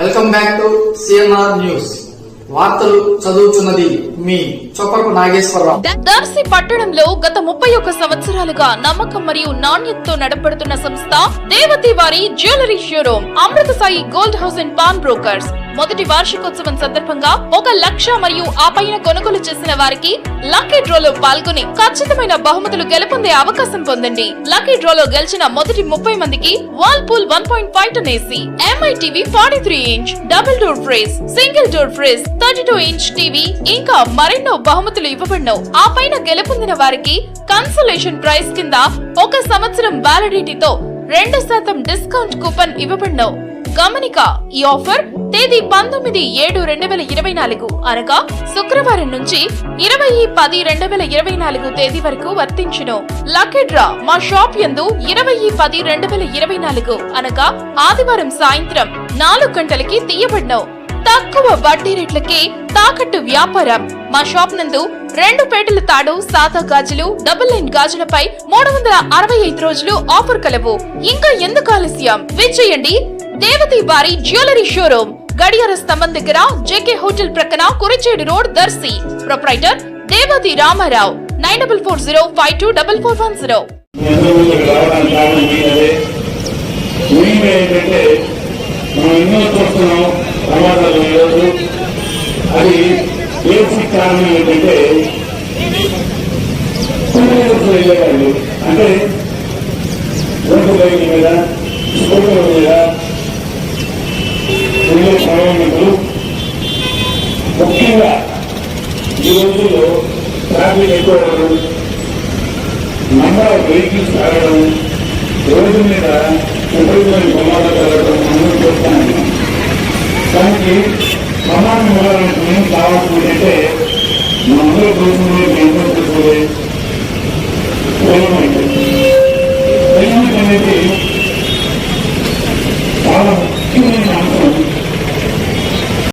Welcome back to CNR news. వార్తలు చదువుతున్నది మీ చొప్పకు నాగేశ్వరరావు. దర్శి పట్టణంలో గత 31 సంవత్సరాలుగా నమ్మకం మరియు నాణ్యతతో నడపడుతున్న సంస్థ దేవతి వారి jewellery showroom Amrutha Sai gold house and pawn brokers మొదటి వార్షికోత్సవం సందర్భంగా 1 లక్ష మరియు ఆ పైన కొనుగోలు చేసిన వారికి లక్కీ డ్రాలో పాల్గొని ఖచ్చితమైన బహుమతులు గెలుపొందే అవకాశం పొందండి. లక్కీ డ్రాలో గెలిచిన మొదటి 30 మందికి Whirlpool 1.5 ton AC, MI TV 43 inch, double door fridge, single door fridge, 32 inch TV ఇంకా మరెన్నో బహుమతులు ఇవ్వబడినో. ఆ పైన గెలుపొందిన వారికి కన్సోలేషన్ ప్రైజ్ కింద 1 సంవత్సరం వ్యాలిడిటీతో 2% డిస్కౌంట్ కూపన్ ఇవ్వబడినో. గమనిక, ఈ ఆఫర్ తేదీ 19/7/2024 అనగా శుక్రవారం నుంచి 20/10/2024 తేదీ వరకు వర్తించును. లక్కీ డ్రా మా షాప్ యందు 20/10/2024 అనగా ఆదివారం సాయంత్రం 4 గంటలకి తీయబడినో. తక్కువ వడ్డీ రేట్లకి తాకట్టు వ్యాపారం. మా షాప్ నందు 2 పేటల తాడు, సాదా గాజులు, డబుల్ లైన్ గాజులపై 365 రోజులు ఆఫర్ కలవు. ఇంకా ఎందుకు ఆలస్యం, విచ్చేయండి దేవతి వారి జ్యువెలరీ షోరూమ్, గడియార స్తంభం దగ్గర, జేకే హోటల్ ప్రక్కన, కురిచేడు రోడ్, దర్శి. ప్రొప్రైటర్ దేవతి రామారావు. 9440524410. అది బేసిక్ కారణం ఏంటంటే వెళ్ళేవాళ్ళు అంటే రోడ్డు బయట మీద, స్కూళ్ళ మీద వెళ్ళే ప్రయాణికులు ముఖ్యంగా ఈ రోజుల్లో ట్రాఫిక్ ఎక్కువ అవ్వడం, నంబర్ ఆఫ్ వెహికల్స్ పెరగడం, రోడ్డు మీద విపరీతమైన ప్రమాదాలు జరగడం మనం చూస్తాను. దానికి ప్రమాదం ఇవ్వాలంటే ఏం కావాల్సిందంటే మనందరూ దేశంలో ఎంతో చేసుకోవాలి. హెల్మెట్ అనేది